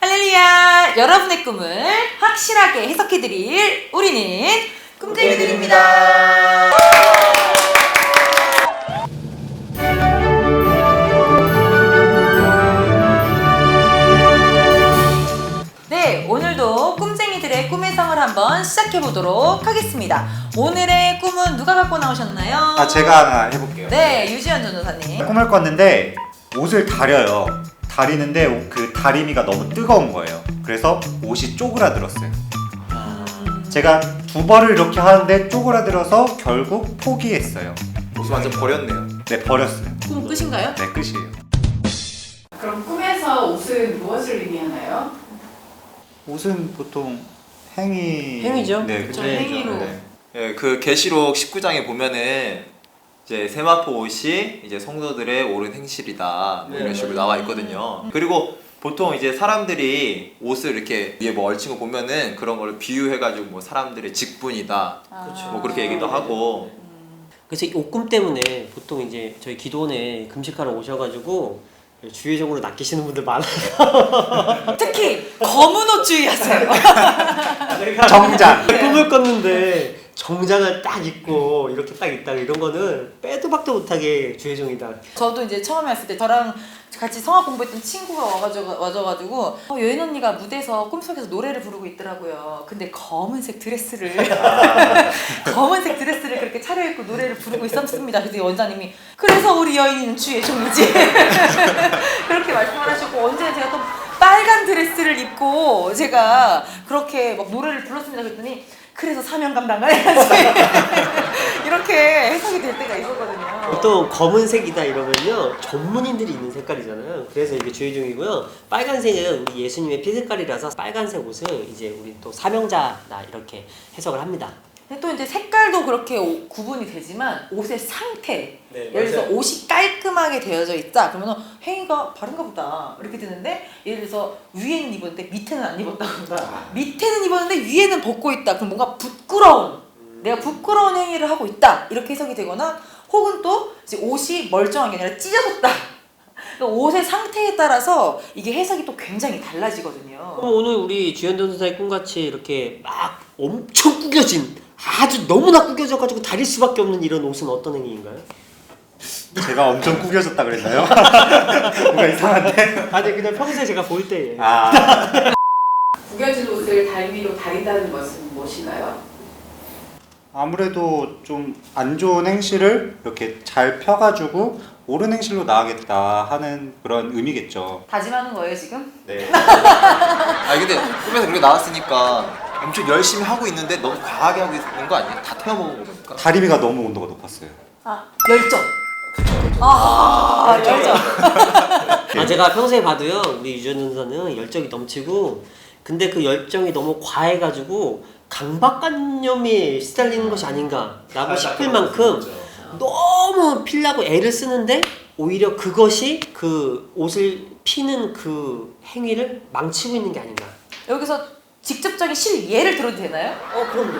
할렐루야! 여러분의 꿈을 확실하게 해석해드릴 우리는 꿈쟁이들입니다. 네, 오늘도 꿈쟁이들의 꿈의 성을 한번 시작해보도록 하겠습니다. 오늘의 꿈은 누가 갖고 나오셨나요? 제가 하나 해볼게요. 네, 유지현 전도사님. 꿈을 꿨는데 옷을 다려요. 다리는데 그 다리미가 너무 뜨거운 거예요. 그래서 옷이 쪼그라들었어요. 제가 두 번을 이렇게 하는데 쪼그라들어서 결국 포기했어요. 옷을 완전 버렸네요. 네, 버렸어요. 꿈 끝인가요? 네, 끝이에요. 그럼 꿈에서 옷은 무엇을 의미하나요? 옷은 보통 행위죠. 네, 그쵸, 행위죠. 행위로. 네. 예, 그 계시록 19장에 보면은 이제 세마포 옷이 이제 성도들의 옳은 행실이다 뭐 이런 식으로 나와 있거든요. 그리고 보통 이제 사람들이 옷을 이렇게 위에 뭐 얼친 거 보면은 그런 걸 비유해가지고 뭐 사람들의 직분이다 뭐 그렇게 얘기도 하고. 그래서 이 옷꿈 때문에 보통 이제 저희 기도원에 금식하러 오셔가지고 주의적으로 낚이시는 분들 많아요. 특히 검은 옷 주의하세요. 정장. 꿈을 꿨는데 정장을 딱 입고 이렇게 딱 있다가 이런 거는 빼도 박도 못하게 주의종이다. 저도 이제 처음에 왔을 때 저랑 같이 성악 공부했던 친구가 와줘가지고 여인 언니가 무대에서 꿈속에서 노래를 부르고 있더라고요. 근데 검은색 드레스를 검은색 드레스를 그렇게 차려입고 노래를 부르고 있었습니다. 그래서 원장님이 그래서 우리 여인은 주의 종이지 그렇게 말씀을 하시고 언제나 제가 또 빨간 드레스를 입고 제가 그렇게 막 노래를 불렀습니다. 그랬더니 그래서 사명 감당을 해야지 이렇게 해석이 될 때가 있었거든요. 보통 검은색이다 이러면요 전문인들이 입는 색깔이잖아요. 그래서 이게 주의종이고요. 빨간색은 우리 예수님의 피 색깔이라서 빨간색 옷을 이제 우리 또 사명자다 이렇게 해석을 합니다. 근데 또 이제 색깔도 그렇게 구분이 되지만 옷의 상태, 네, 예를 들어서 맞아요. 옷이 깔끔하게 되어져 있다 그러면 행위가 바른가 보다 이렇게 되는데, 예를 들어서 위에는 입었는데 밑에는 안 입었다던가 밑에는 입었는데 위에는 벗고 있다 그럼 뭔가 부끄러운, 내가 부끄러운 행위를 하고 있다 이렇게 해석이 되거나, 혹은 또 이제 옷이 멀쩡한 게 아니라 찢어졌다. 그러니까 옷의 상태에 따라서 이게 해석이 또 굉장히 달라지거든요. 그럼 오늘 우리 주현 전도사의 꿈같이 이렇게 막 엄청 구겨진, 아주 너무나 구겨져가지고 다릴 수밖에 없는 이런 옷은 어떤 행위인가요? 제가 엄청 구겨졌다 그랬나요? 뭔가 이상한데? 아니 그냥 평소에 제가 볼 때에 구겨진 옷을 달미로 다린다는 것은 무엇인가요? 아무래도 좀 안 좋은 행실을 이렇게 잘 펴가지고 옳은 행실로 나가겠다 하는 그런 의미겠죠. 다짐하는 거예요 지금? 네. 아 근데 꿈에서 그렇게 나왔으니까 엄청 열심히 하고 있는데 너무 과하게 하고 있는 거 아니에요? 다 태워먹은 거니까. 다리미가 너무 온도가 높았어요. 열정. 열정. 제가 평소에 봐도요 우리 유전 전도사는 열정이 넘치고, 근데 그 열정이 너무 과해가지고 강박관념에 시달리는 것이 아닌가라고 싶을 만큼 너무 피려고 애를 쓰는데 오히려 그것이 그 옷을 피는 그 행위를 망치고 있는 게 아닌가. 여기서 직접적인 실예를 들어도 되나요? 그럼요.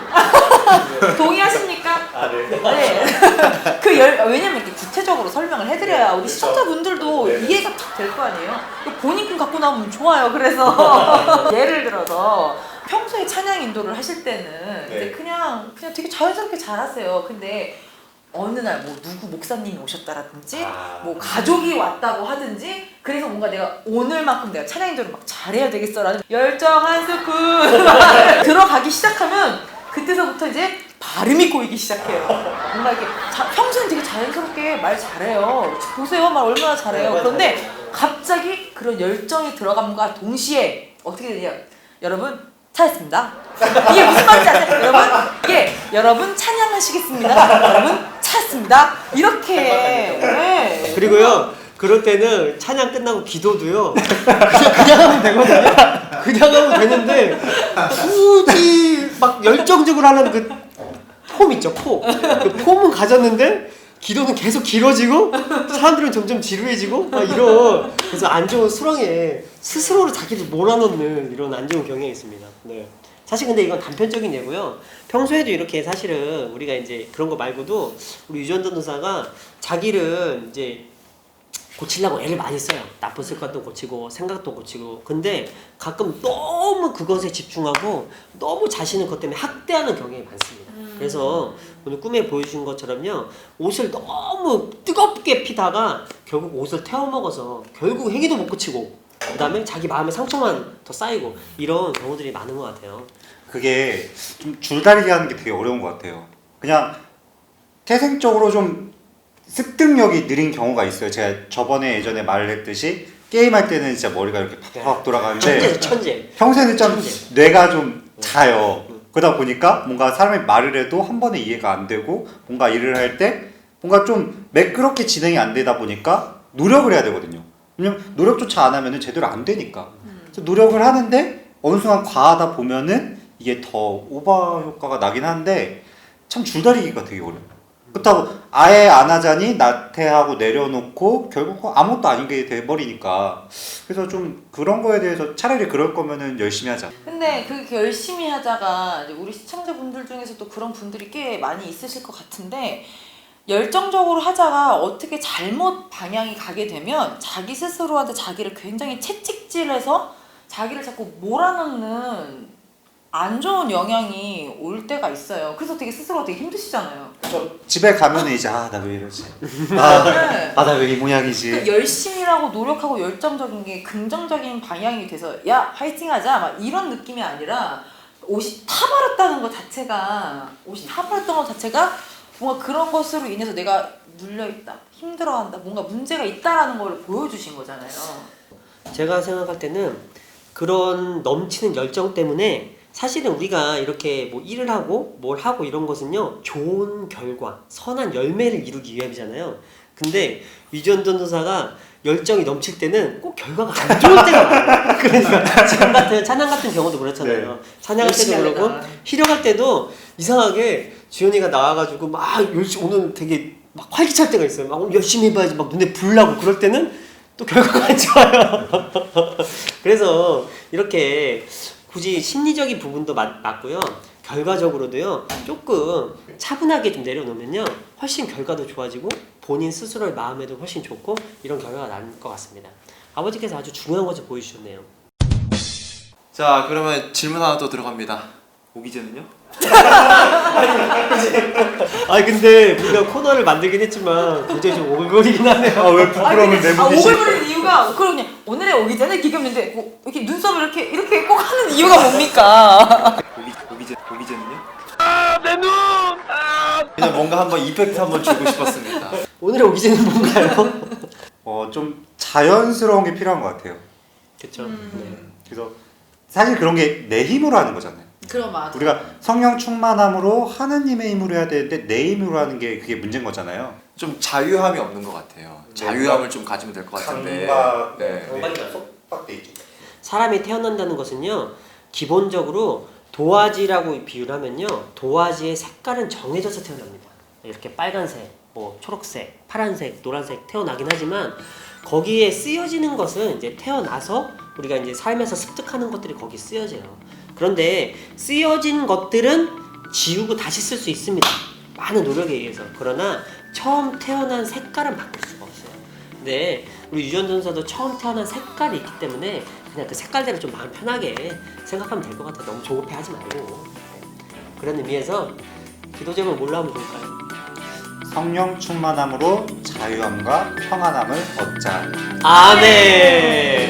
동의하십니까? 네. 왜냐면 이렇게 구체적으로 설명을 해드려야 우리 시청자분들도 이해가 딱 될 거 아니에요? 본인 꿈 갖고 나오면 좋아요. 그래서 예를 들어서 평소에 찬양 인도를 하실 때는 이제 그냥 되게 자연스럽게 잘하세요. 근데 어느 날 뭐 누구 목사님이 오셨다라든지 뭐 가족이 왔다고 하든지, 그래서 뭔가 내가 오늘만큼 내가 찬양 인도를 막 잘해야 되겠어라는 열정 한 스푼 들어가기 시작하면 그때서부터 이제 발음이 꼬이기 시작해요. 뭔가 이렇게 평소엔 되게 자연스럽게 말 잘해요. 보세요, 말 얼마나 잘해요. 그런데 갑자기 그런 열정이 들어감과 동시에 어떻게 되냐? 여러분 찾았습니다. 이게 무슨 말인지 아세요? 여러분 찬양하시겠습니다. 여러분 찾았습니다. 이렇게. 네. 그리고요 그럴 때는 찬양 끝나고 기도도요 그냥 하면 되거든요. 그냥 하면 되는데 굳이 막 열정적으로 하는 그 폼 있죠, 폼. 그 폼은 가졌는데 기도는 계속 길어지고 사람들은 점점 지루해지고 막 이런, 그래서 안 좋은 수렁에 스스로를 자기를 몰아넣는 이런 안 좋은 경향이 있습니다. 네. 사실 근데 이건 단편적인 예고요. 평소에도 이렇게 사실은 우리가 이제 그런 거 말고도 우리 유전 전도사가 자기를 이제 고치려고 애를 많이 써요. 나쁜 습관도 고치고 생각도 고치고. 근데 가끔 너무 그것에 집중하고 너무 자신을 그것 때문에 학대하는 경향이 많습니다. 그래서 오늘 꿈에 보여주신 것처럼요, 옷을 너무 뜨겁게 피다가 결국 옷을 태워먹어서 결국 행위도 못 고치고 그 다음에 자기 마음에 상처만 더 쌓이고 이런 경우들이 많은 것 같아요. 그게 좀 줄다리기 하는 게 되게 어려운 것 같아요. 그냥 태생적으로 좀 습득력이 느린 경우가 있어요. 제가 저번에 예전에 말을 했듯이 게임할 때는 진짜 머리가 이렇게 팍팍 돌아가는데 천재. 평소에는 좀 천재. 뇌가 좀 자요. 그러다 보니까 뭔가 사람이 말을 해도 한 번에 이해가 안 되고 뭔가 일을 할 때 뭔가 좀 매끄럽게 진행이 안 되다 보니까 노력을 해야 되거든요. 왜냐면 노력조차 안 하면 제대로 안 되니까. 그래서 노력을 하는데 어느 순간 과하다 보면은 이게 더 오버 효과가 나긴 한데 참 줄다리기가 되게 어려워요. 그렇다고 아예 안 하자니 나태하고 내려놓고 결국 아무것도 아닌 게 돼버리니까. 그래서 좀 그런 거에 대해서 차라리 그럴 거면은 열심히 하자. 근데 그 열심히 하자가 이제 우리 시청자분들 중에서도 그런 분들이 꽤 많이 있으실 것 같은데, 열정적으로 하자가 어떻게 잘못 방향이 가게 되면 자기 스스로한테 자기를 굉장히 채찍질해서 자기를 자꾸 몰아넣는 안 좋은 영향이 올 때가 있어요. 그래서 되게 스스로가 되게 힘드시잖아요. 집에 가면은 이제 아 나 왜 이러지? 네. 아 나 왜 이 모양이지? 그러니까 열심히 하고 노력하고 열정적인 게 긍정적인 방향이 돼서 야 화이팅하자 막 이런 느낌이 아니라 옷이 타버렸다는 것 자체가, 옷이 타버렸던 것 자체가 뭔가 그런 것으로 인해서 내가 눌려있다, 힘들어한다, 뭔가 문제가 있다라는 걸 보여주신 거잖아요. 제가 생각할 때는 그런 넘치는 열정 때문에 사실은 우리가 이렇게 뭐 일을 하고 뭘 하고 이런 것은요, 좋은 결과, 선한 열매를 이루기 위함이잖아요. 근데 위전 전도사가 열정이 넘칠 때는 꼭 결과가 안 좋을 때가 많아요. 그러니까 지금 같은 찬양 같은 경우도 그렇잖아요. 찬양할 때도 그러고 희령할 때도 이상하게 주연이가 나와가지고 막 열심히, 오늘 되게 막 활기찰 때가 있어요. 막 오늘 열심히 해봐야지 막 눈에 불 나고 그럴 때는 또 결과가 안 좋아요. 그래서 이렇게 굳이 심리적인 부분도 맞고요. 결과적으로도요, 조금 차분하게 좀 내려놓으면요, 훨씬 결과도 좋아지고 본인 스스로의 마음에도 훨씬 좋고 이런 결과가 날 것 같습니다. 아버지께서 아주 중요한 것을 보여주셨네요. 자, 그러면 질문 하나 또 들어갑니다. 오기재는요? 아니 근데 우리가 코너를 만들긴 했지만 굉장히 좀 오글거리긴 하네요. 아왜 부끄러움을 내보기 싫어? 오글거리는 이유가 그럼 그냥 오늘의 오기 전에 기겸인데 뭐 이렇게 눈썹을 이렇게 꼭 하는 이유가 뭡니까? 오기재는요? 그냥 뭔가 한번 이펙트 한번 주고 싶었습니다. 오늘의 오기제는 뭔가요? 좀 자연스러운 게 필요한 것 같아요. 그렇죠. 그래서 사실 그런 게 내 힘으로 하는 거잖아요. 그럼 맞아. 우리가 성령 충만함으로 하나님의 힘으로 해야 되는데 내 힘으로 하는 게 그게 문제인 거잖아요. 좀 자유함이 없는 것 같아요. 자유함을 좀 가지면 될 것 같은데. 네. 속박돼 있죠. 사람이 태어난다는 것은요, 기본적으로 도화지라고 비유를 하면요, 도화지의 색깔은 정해져서 태어납니다. 이렇게 빨간색, 뭐 초록색, 파란색, 노란색 태어나긴 하지만 거기에 쓰여지는 것은 이제 태어나서 우리가 이제 삶에서 습득하는 것들이 거기 쓰여져요. 그런데 쓰여진 것들은 지우고 다시 쓸 수 있습니다. 많은 노력에 의해서. 그러나 처음 태어난 색깔은 바꿀 수가 없어요. 근데 우리 유전 전사도 처음 태어난 색깔이 있기 때문에 그냥 그 색깔대로 좀 마음 편하게 생각하면 될 것 같아요. 너무 조급해하지 말고. 네. 그런 의미에서 기도 제목을 뭘로 하면 좋을까요? 성령 충만함으로 자유함과 평안함을 얻자. 아멘.